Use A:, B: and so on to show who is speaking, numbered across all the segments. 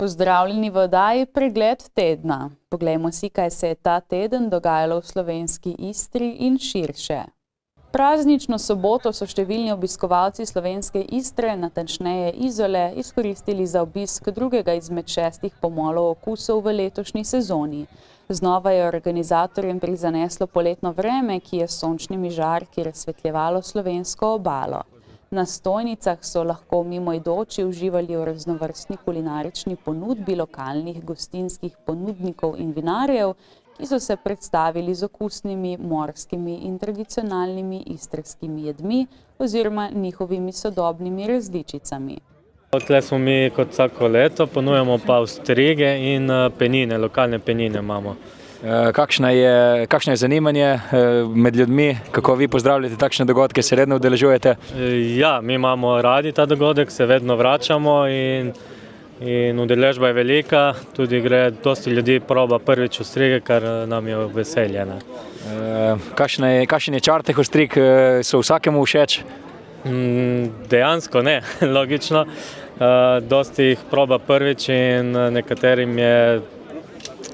A: Pozdravljeni v oddaji Pregled tedna. Poglejmo si, kaj se je ta teden dogajalo v slovenski Istri in širše. Praznično soboto so številni obiskovalci slovenske Istre, natančneje Izole, izkoristili za obisk drugega izmed 6 pomolov okusov v letošnji sezoni. Znova je organizatorjem prizaneslo poletno vreme, ki je s sončnimi žarki razsvetljevalo slovensko obalo. Na stojnicah so lahko mimoidoči uživali v raznovrstni kulinarični ponudbi lokalnih gostinskih ponudnikov in vinarjev, ki so se predstavili z okusnimi, morskimi in tradicionalnimi istrskimi jedmi oziroma njihovimi sodobnimi različicami.
B: Tukaj smo mi kot vsako leto, ponujamo pa ostrige in penine, lokalne penine imamo.
C: Kakšno je zanimanje med ljudmi, kako vi pozdravljate takšne dogodke, se redno udeležujete?
B: Ja, mi imamo radi ta dogodek, se vedno vračamo in udeležba je velika, tudi gre dosti ljudi proba prvič ostrige, kar nam je veselje.
C: Kakšen je čar teh ostrig, so vsakemu všeč?
B: Dejansko ne, logično. Dosti jih proba prvič in nekaterim je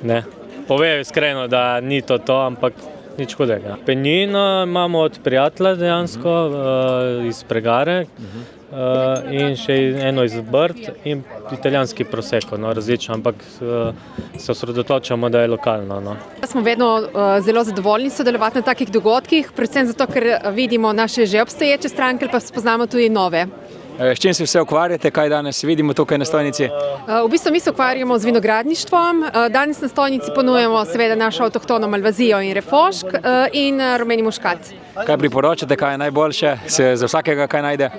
B: ne. Povejo iskreno, da ni to, ampak nič hudega. Penino imamo od prijatelja dejansko, iz Pregare, in še eno iz Brd in italijanski prosecco, različno, ampak se osredotočamo, da je lokalno.
D: Smo vedno zelo zadovoljni sodelovati na takih dogodkih, predvsem zato, ker vidimo naše že obstoječe stranke, pa spoznamo tudi nove.
C: S čim se vse ukvarjate, kaj danes vidimo tukaj na stojnici?
D: V bistvu mi se ukvarjamo z vinogradništvom. Danes na stojnici ponujemo seveda našo avtohtono malvazijo in refošk in rumeni muškat.
C: Kaj priporočate, kaj je najboljše? Se za vsakega kaj najde?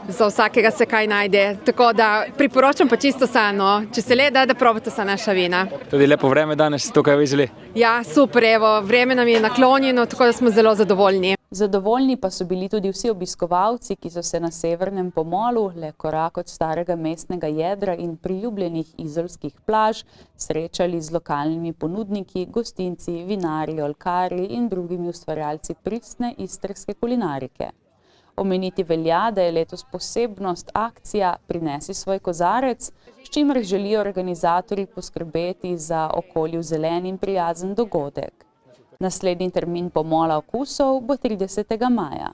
D: Za vsakega se kaj najde, tako da priporočam pa čisto sano, če se le da probate vsa naša vina.
C: Tudi lepo vreme danes tukaj v Izoli?
D: Ja, super, evo, vreme nam je naklonjeno, tako da smo zelo zadovoljni.
A: Zadovoljni pa so bili tudi vsi obiskovalci, ki so se na severnem pomolu, le korak od starega mestnega jedra in priljubljenih izolskih plaž, srečali z lokalnimi ponudniki, gostinci, vinarji, oljkarji in drugimi ustvarjalci pristne istrske kulinarike. Omeniti velja, da je letos posebnost akcija Prinesi svoj kozarec, s čimer želijo organizatorji poskrbeti za okolju zelen in prijazen dogodek. Naslednji termin pomola okusov bo 30. maja.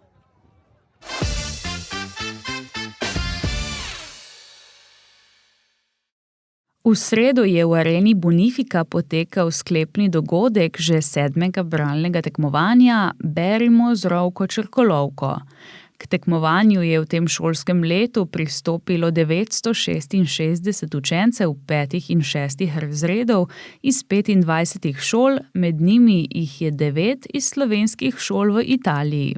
A: V sredo je v areni Bonifika potekal sklepni dogodek že 7. bralnega tekmovanja Berimo z Rovko Črkolovko. K tekmovanju je v tem šolskem letu pristopilo 966 učencev 5. in 6. razredov iz 25 šol, med njimi jih je 9 iz slovenskih šol v Italiji.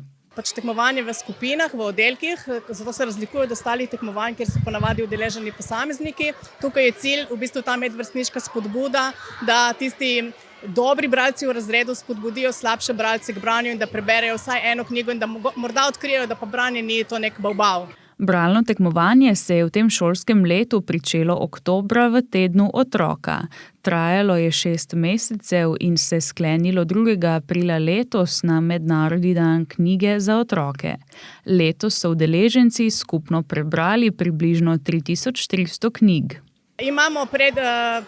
E: Tekmovanje v skupinah, v oddelkih, zato se razlikuje od ostalih tekmovanj, kjer so ponavadi udeleženi posamezniki. Tukaj je cilj v bistvu ta medvrstniška spodbuda, da tisti dobri bralci v razredu spodbudijo slabše bralce k branju in da preberejo vsaj eno knjigo in da morda odkrijejo, da pa branje ni to nek bavbav.
A: Bralno tekmovanje se je v tem šolskem letu pričelo oktobra v tednu otroka. Trajalo je 6 mesecev in se sklenilo 2. aprila letos na Mednarodni dan knjige za otroke. Letos so udeleženci skupno prebrali približno 3300 knjig.
E: Imamo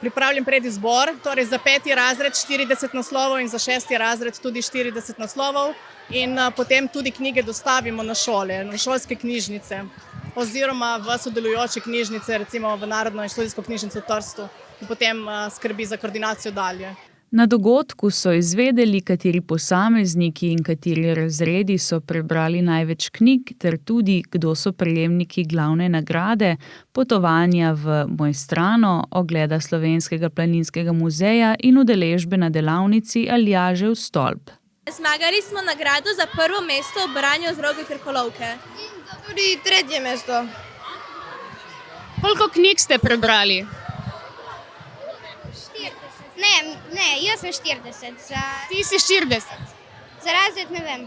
E: pripravljen predizbor, torej za 5. razred 40 naslovov in za 6. razred tudi 40 naslovov in potem tudi knjige dostavimo na šole, na šolske knjižnice oziroma v sodelujoče knjižnice, recimo v Narodno in študijsko knjižnico v Trstu in potem skrbi za koordinacijo dalje.
A: Na dogodku so izvedeli, kateri posamezniki in kateri razredi so prebrali največ knjig, ter tudi, kdo so prejemniki glavne nagrade, potovanja v Mojstrano, ogleda Slovenskega planinskega muzeja in udeležbe na delavnici Aljažev stolp.
F: Zmagali smo nagrado za prvo mesto v branju z Rovke Črkolovke.
G: Tudi 3. mesto.
H: Koliko knjig ste prebrali?
G: Ne, jaz sem 40.
H: Ti si 40?
G: Za razred ne vem.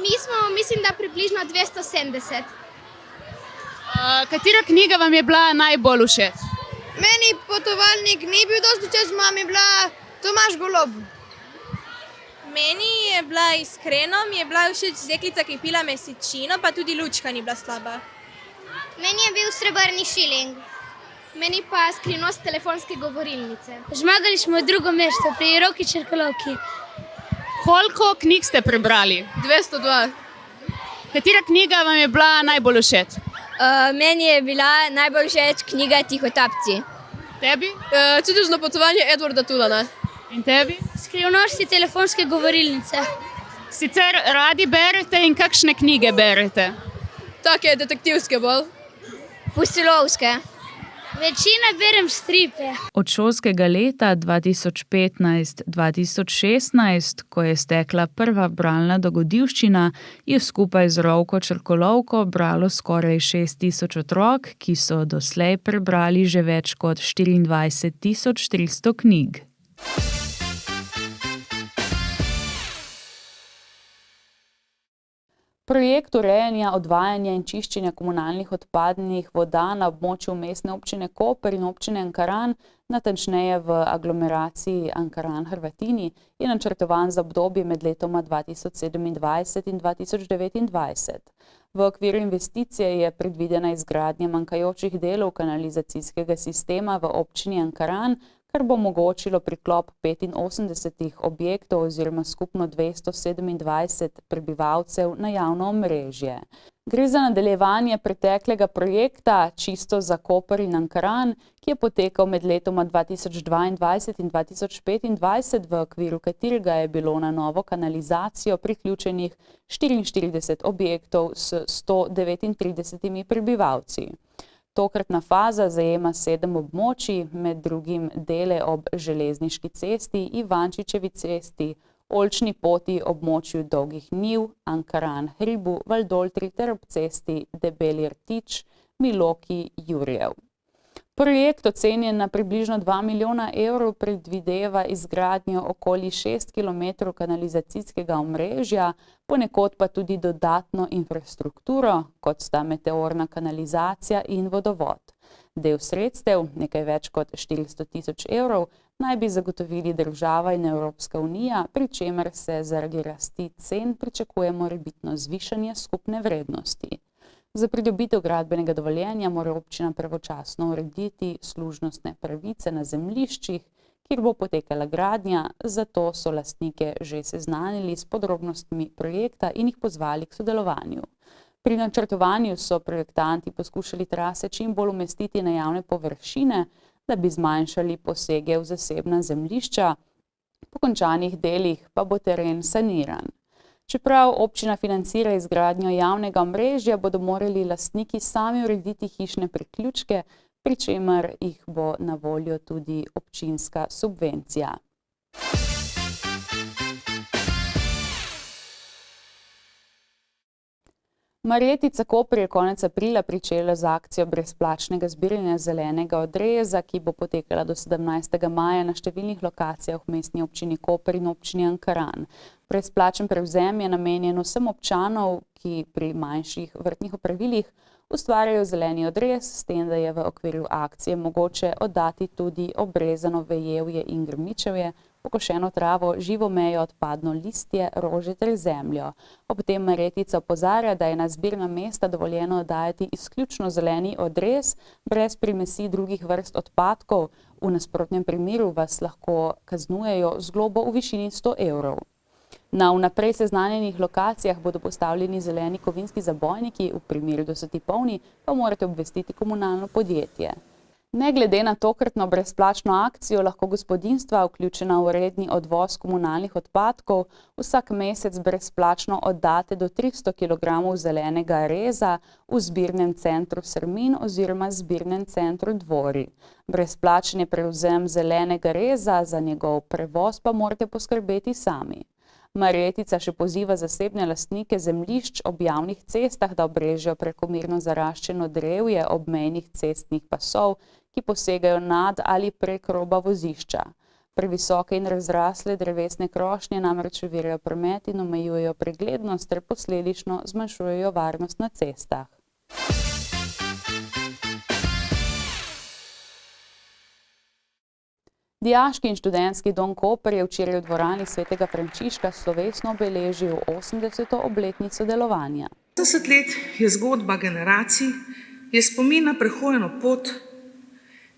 G: Mi smo, mislim, da približno 270.
H: Katera knjiga vam je bila najbolj všeč?
G: Meni potovalnik ni bil dosti všeč, mami je bila Tomaž Golob.
F: Meni je bila iskreno, mi je bila všeč deklica, ki je pila mesečino, pa tudi lučka ni bila slaba.
G: Meni je bil Srebrni šiling. Meni pa skrivnost telefonske govorilnice.
I: Zmagali smo drugo mesto pri Roki Črkolovki.
H: Koliko knjig ste prebrali?
D: 202.
H: Katera knjiga vam je bila najbolj všeč?
I: Meni je bila najbolj všeč knjiga Tihotapci.
H: Tebi?
D: Čudežno potovanje Edwarda Tulana.
H: In tebi?
I: Skrivnosti telefonske govorilnice.
H: Sicer radi berete in kakšne knjige berete?
D: Take detektivske bolj.
I: Pustilovske. Večina berem stripe.
A: Od šolskega leta 2015-2016, ko je stekla prva bralna dogodivščina, je skupaj z Rovko Črkolovko bralo skoraj 6000 otrok, ki so doslej prebrali že več kot 24300 knjig. Projekt urejanja, odvajanja in čiščenja komunalnih odpadnih voda na območju mestne občine Koper in občine Ankaran, natančneje v aglomeraciji Ankaran-Hrvatini, je načrtovan za obdobje med letoma 2027 in 2029. V okviru investicije je predvidena izgradnja manjkajočih delov kanalizacijskega sistema v občini Ankaran, kar bo omogočilo priklop 85 objektov oziroma skupno 227 prebivalcev na javno omrežje. Gre za nadaljevanje preteklega projekta Čisto za Koper in Ankaran, ki je potekal med letoma 2022 in 2025, v okviru katerega je bilo na novo kanalizacijo priključenih 44 objektov s 139 prebivalci. Tokratna faza zajema 7 območij, med drugim dele ob Železniški cesti, Ivančičevi cesti, Oljčni poti, območju Dolgih njiv, Ankaran-Hribu, Valdoltri ter ob cesti Debeli Rtič, Miloki, Jurjev. Projekt, ocenjen na približno 2 milijona evrov, predvideva izgradnjo okoli 6 km kanalizacijskega omrežja, ponekod pa tudi dodatno infrastrukturo, kot sta meteorna kanalizacija in vodovod. Del sredstev, nekaj več kot 400 000 evrov, naj bi zagotovili država in Evropska unija, pri čemer se zaradi rasti cen pričakuje morebitno zvišanje skupne vrednosti. Za pridobitev gradbenega dovoljenja mora občina pravočasno urediti služnostne pravice na zemljiščih, kjer bo potekala gradnja, zato so lastnike že seznanili s podrobnostmi projekta in jih pozvali k sodelovanju. Pri načrtovanju so projektanti poskušali trase čim bolj umestiti na javne površine, da bi zmanjšali posege v zasebna zemljišča, po končanih delih pa bo teren saniran. Čeprav občina financira izgradnjo javnega omrežja, bodo morali lastniki sami urediti hišne priključke, pri čemer jih bo na voljo tudi občinska subvencija. Marjetica Koper je konec aprila pričela z akcijo brezplačnega zbiranja zelenega odreza, ki bo potekala do 17. maja na številnih lokacijah v mestni občini Koper in občini Ankaran. Brezplačen prevzem je namenjen vsem občanov, ki pri manjših vrtnih opravilih ustvarjajo zeleni odrez, s tem, da je v okviru akcije mogoče oddati tudi obrezano vejevje in grmičevje, pokošeno travo, živo mejo, odpadno listje, rože ter zemljo. Ob tem Marjetica opozarja, da je na zbirna mesta dovoljeno oddajati izključno zeleni odrez, brez primesi drugih vrst odpadkov. V nasprotnem primeru vas lahko kaznujejo z globo v višini 100 evrov. Na vnaprej seznanjenih lokacijah bodo postavljeni zeleni kovinski zabojniki, v primeru, da so ti polni, pa morate obvestiti komunalno podjetje. Ne glede na tokratno brezplačno akcijo lahko gospodinjstva, vključena v redni odvoz komunalnih odpadkov, vsak mesec brezplačno oddate do 300 kg zelenega reza v zbirnem centru Srmin oziroma zbirnem centru Dvori. Brezplačen je prevzem zelenega reza, za njegov prevoz pa morate poskrbeti sami. Marjetica še poziva zasebne lastnike zemljišč ob javnih cestah, da obrežejo prekomerno zaraščeno drevje ob mejnih cestnih pasov, ki posegajo nad ali prek roba vozišča. Previsoke in razrasle drevesne krošnje namreč ovirajo promet in omejujejo preglednost ter posledično zmanjšujejo varnost na cestah. Dijaški in študentski dom Koper je včeraj v dvorani Svetega Frančiška slovesno obeležil 80. obletnico delovanja.
J: 80 let je zgodba generacij, je spomin na prehojeno pot,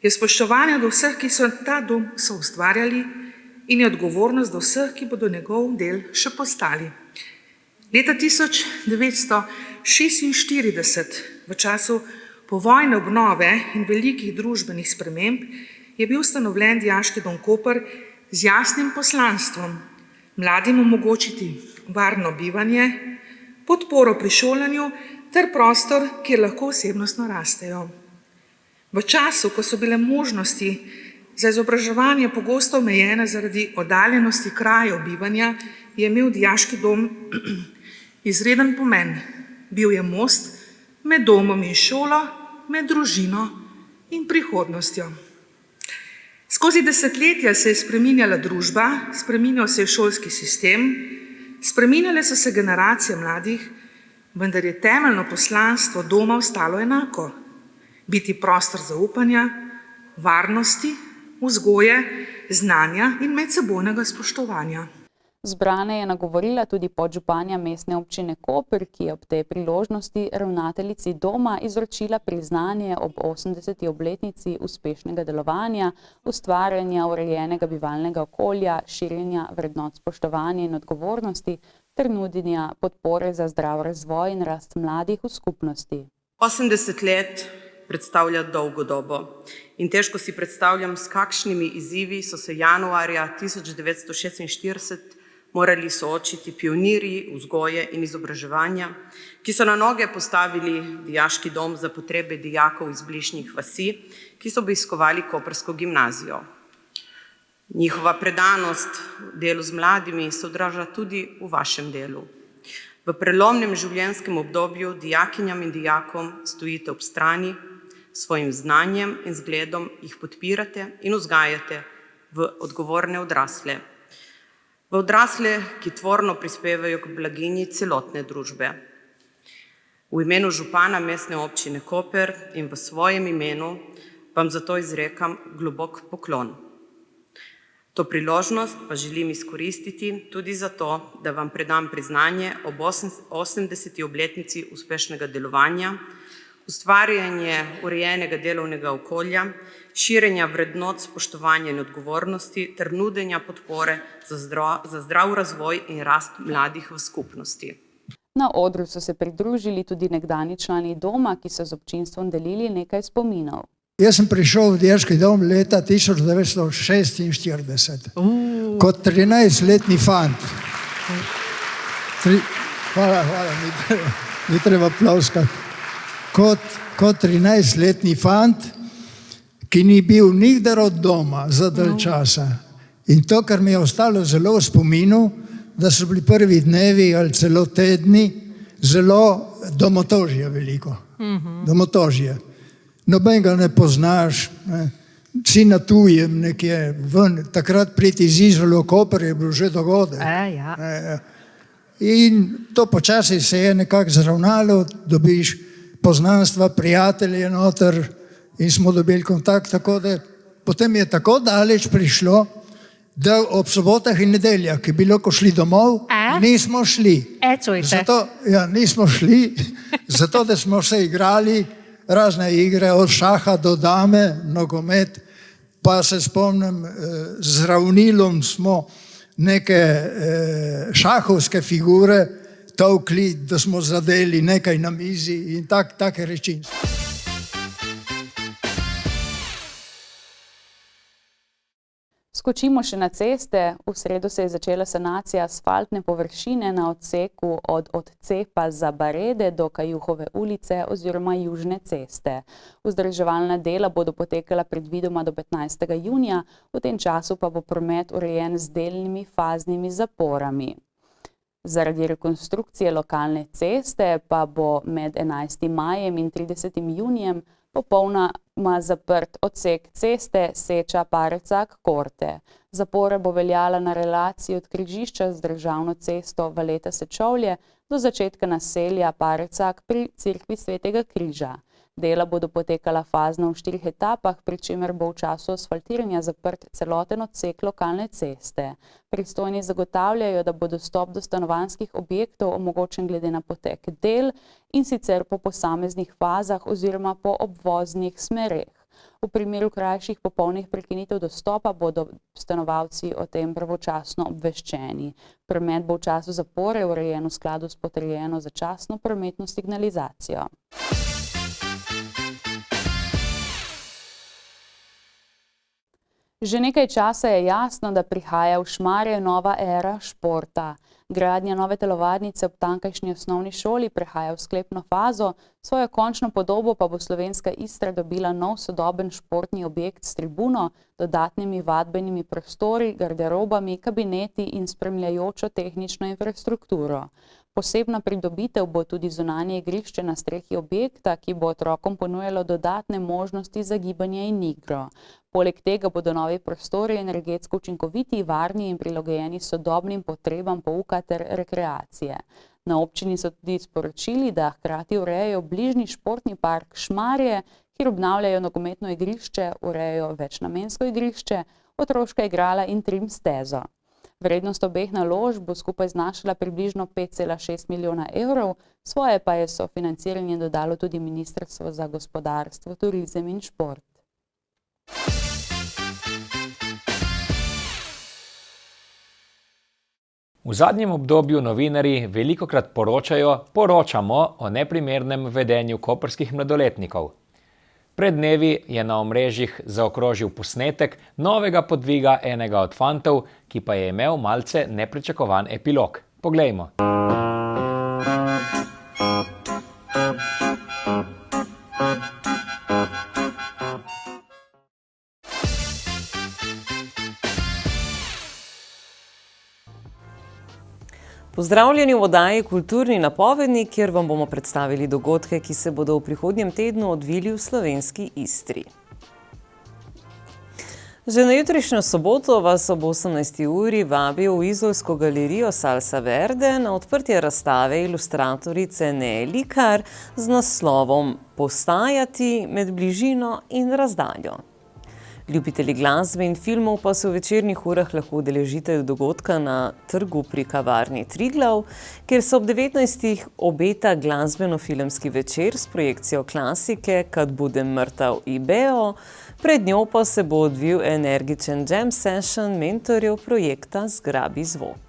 J: Je spoštovanje do vseh, ki so ta dom soustvarjali, in je odgovornost do vseh, ki bodo njegov del še postali. Leta 1946, v času povojne obnove in velikih družbenih sprememb, je bil ustanovljen Dijaški dom Koper z jasnim poslanstvom mladim omogočiti varno bivanje, podporo pri šolanju ter prostor, kjer lahko osebnostno rastejo. V času, ko so bile možnosti za izobraževanje pogosto omejene zaradi oddaljenosti krajev bivanja, je imel Dijaški dom izreden pomen. Bil je most med domom in šolo, med družino in prihodnostjo. Skozi desetletja se je spreminjala družba, spreminjal se je šolski sistem, spreminjale so se generacije mladih, vendar je temeljno poslanstvo doma ostalo enako. Biti prostor zaupanja, varnosti, vzgoje, znanja in medsebojnega spoštovanja.
A: Zbrane je nagovorila tudi podžupanja Mestne občine Koper, ki je ob tej priložnosti ravnateljici doma izročila priznanje ob 80. obletnici uspešnega delovanja, ustvarjanja urejenega bivalnega okolja, širjenja vrednot spoštovanja in odgovornosti ter nudenja podpore za zdrav razvoj in rast mladih v skupnosti.
K: 80 let predstavlja dolgo dobo in težko si predstavljam, s kakšnimi izzivi so se januarja 1946 morali soočiti pionirji vzgoje in izobraževanja, ki so na noge postavili Dijaški dom za potrebe dijakov iz bližnjih vasi, ki so obiskovali koprsko gimnazijo. Njihova predanost delu z mladimi se odraža tudi v vašem delu. V prelomnem življenjskem obdobju dijakinjam in dijakom stojite ob strani, svojim znanjem in zgledom jih podpirate in vzgajate v odgovorne odrasle. V odrasle, ki tvorno prispevajo k blaginji celotne družbe. V imenu župana Mestne občine Koper in v svojem imenu vam zato izrekam globok poklon. To priložnost pa želim izkoristiti tudi zato, da vam predam priznanje ob 80. obletnici uspešnega delovanja, ustvarjanje urejenega delovnega okolja, širjenja vrednot spoštovanja in odgovornosti ter nudenja podpore za zdrav razvoj in rast mladih v skupnosti.
A: Na odru so se pridružili tudi nekdanji člani doma, ki so z občinstvom delili nekaj spominov.
L: Jaz sem prišel v Dijaški dom leta 1946 kot 13-letni fant. Hvala, ni treba ploskati. Kot 13-letni fant, ki ni bil nikdar od doma za dalj časa. In to, kar mi je ostalo zelo v spominu, da so bili prvi dnevi ali celo tedni zelo domotožje veliko. Domotožje. Noben ga ne poznaš, si na tujem nekje ven, takrat priti iz Izole v Koper je bil že dogodek. In to počasi se je nekako zravnalo, dobiš poznanstva, prijatelje noter in smo dobili kontakt, tako da potem je tako daleč prišlo, da ob sobotah in nedeljah, ki je bilo, ko šli domov, nismo šli. Nismo šli, zato da smo se igrali razne igre, od šaha do dame, nogomet, pa se spomnim, z ravnilom smo neke šahovske figure tolkli, da smo zadeli nekaj na mizi in take reči.
A: Skočimo še na ceste. V sredo se je začela sanacija asfaltne površine na odseku od odcepa za Barede do Kajuhove ulice oziroma Južne ceste. Vzdrževalna dela bodo potekala predvidoma do 15. junija, v tem času pa bo promet urejen z delnimi faznimi zaporami. Zaradi rekonstrukcije lokalne ceste pa bo med 11. majem in 30. junijem popolnoma zaprt odsek ceste Seča-Parecak-Korte. Zapora bo veljala na relaciji od križišča z državno cesto Valeta-Sečovlje do začetka naselja Parecak pri cerkvi Svetega križa. Dela bodo potekala fazno v 4 etapah, pri čemer bo v času asfaltiranja zaprt celoten odsek lokalne ceste. Pristojni zagotavljajo, da bo dostop do stanovanjskih objektov omogočen glede na potek del in sicer po posameznih fazah oziroma po obvoznih smereh. V primeru krajših popolnih prekinitev dostopa bodo stanovalci o tem pravočasno obveščeni. Promet bo v času zapore urejen v skladu s potrjeno začasno prometno signalizacijo. Že nekaj časa je jasno, da prihaja v Šmarje nova era športa. Gradnja nove telovadnice ob tamkajšnji osnovni šoli prehaja v sklepno fazo, svojo končno podobo pa bo Slovenska Istra dobila nov sodoben športni objekt s tribuno, dodatnimi vadbenimi prostori, garderobami, kabineti in spremljajočo tehnično infrastrukturo. Posebna pridobitev bo tudi zunanje igrišče na strehi objekta, ki bo otrokom ponujalo dodatne možnosti za gibanje in igro. Poleg tega bodo novi prostori energetsko učinkoviti, varni in prilagojeni sodobnim potrebam pouka ter rekreacije. Na občini so tudi sporočili, da hkrati urejajo bližnji športni park Šmarje, kjer obnavljajo nogometno igrišče, urejajo večnamensko igrišče, otroška igrala in trim stezo. Vrednost obeh naložb bo skupaj znašala približno 5,6 milijona evrov, svoje pa je sofinanciranje dodalo tudi Ministrstvo za gospodarstvo, turizem in šport.
C: V zadnjem obdobju novinarji velikokrat poročamo o neprimernem vedenju koprskih mladoletnikov. Pred dnevi je na omrežjih zaokrožil posnetek novega podviga enega od fantov, ki pa je imel malce nepričakovan epilog. Poglejmo.
M: Pozdravljeni v oddaji Kulturni napovednik, kjer vam bomo predstavili dogodke, ki se bodo v prihodnjem tednu odvili v Slovenski Istri. Že na jutrišnjo soboto vas ob 18. uri vabijo v Izolsko galerijo Salsa Verde na odprtje razstave ilustratorice Neje Likar z naslovom Postajati med bližino in razdaljo. Ljubitelji glasbe in filmov pa se v večernih urah lahko udeležite dogodka na trgu pri kavarni Triglav, kjer se ob 19. obeta glasbeno-filmski večer s projekcijo klasike Kad budem mrtav i beo, pred njo pa se bo odvil energičen jam session mentorjev projekta Zgrabi zvok.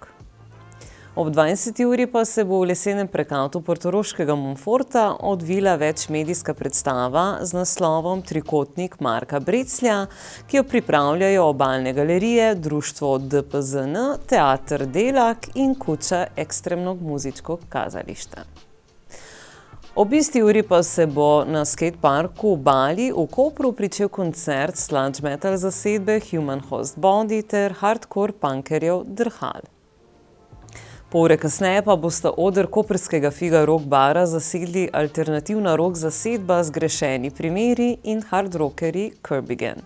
M: Ob 20. uri pa se bo v lesenem prekatu portoroškega Monforta odvila večmedijska predstava z naslovom Trikotnik Marka Breclja, ki jo pripravljajo Obalne galerije, društvo DPZN, Teater Delak in Kuća ekstremnog muzičkog kazališta. Ob isti uri pa se bo na skateparku Bali v Kopru pričel koncert sludge metal zasedbe Human Host Body ter hardcore punkerjev Drhal. Pol ure kasneje pa bosta oder koprskega Figa Rock bara zasedli alternativna rock zasedba Zgrešeni primeri in hard rockerji Curbigan.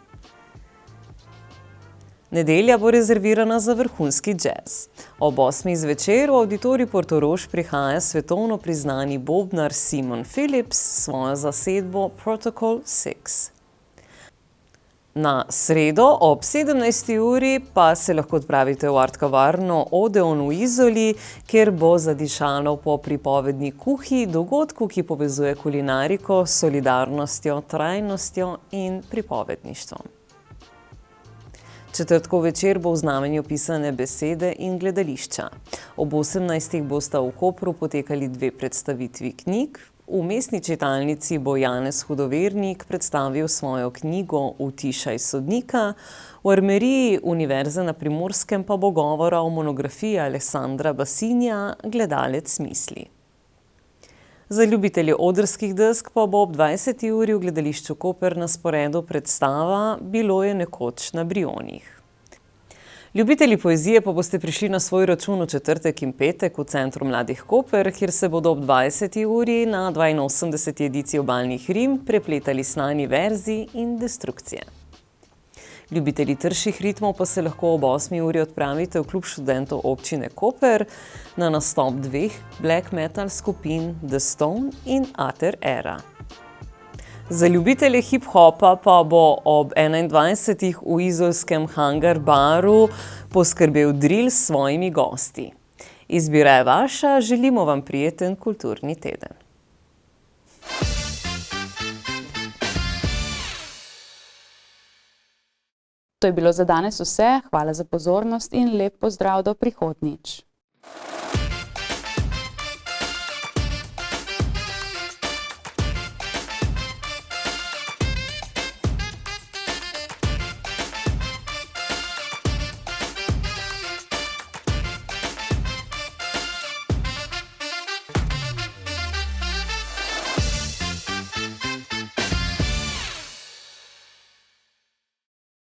M: Nedelja bo rezervirana za vrhunski jazz. Ob 8. zvečer v Avditorij Portorož prihaja svetovno priznani bobnar Simon Phillips s svojo zasedbo Protocol 6. Na sredo ob 17. uri pa se lahko odpravite v art kavarno Odeon v Izoli, kjer bo zadišalo po pripovedni kuhi, dogodku, ki povezuje kulinariko s solidarnostjo, trajnostjo in pripovedništvom. Četrtkov večer bo v znamenju pisane besede in gledališča. Ob 18. bosta v Kopru potekali 2 predstavitvi knjig. V mestni čitalnici bo Janez Hudovernik predstavil svojo knjigo Utišaj sodnika, v Armeriji Univerze na Primorskem pa bo govora o monografiji Alessandra Basinja Gledalec misli. Za ljubitelje odrskih desk pa bo ob 20. uri v gledališču Koper na sporedu predstava Bilo je nekoč na Brionih. Ljubitelji poezije pa boste prišli na svoj račun v četrtek in petek v Centru mladih Koper, kjer se bodo ob 20. uri na 82. ediciji Obalnih rim prepletali snani verzi in destrukcije. Ljubitelji trših ritmov pa se lahko ob 8. uri odpravite v klub študentov občine Koper na nastop 2 black metal skupin The Stone in Ater Era. Za ljubitelje hip-hopa pa bo ob 21. v izolskem Hangar baru poskrbel Drill s svojimi gosti. Izbira je vaša, želimo vam prijeten kulturni teden.
A: To je bilo za danes vse, hvala za pozornost in lep pozdrav do prihodnjič.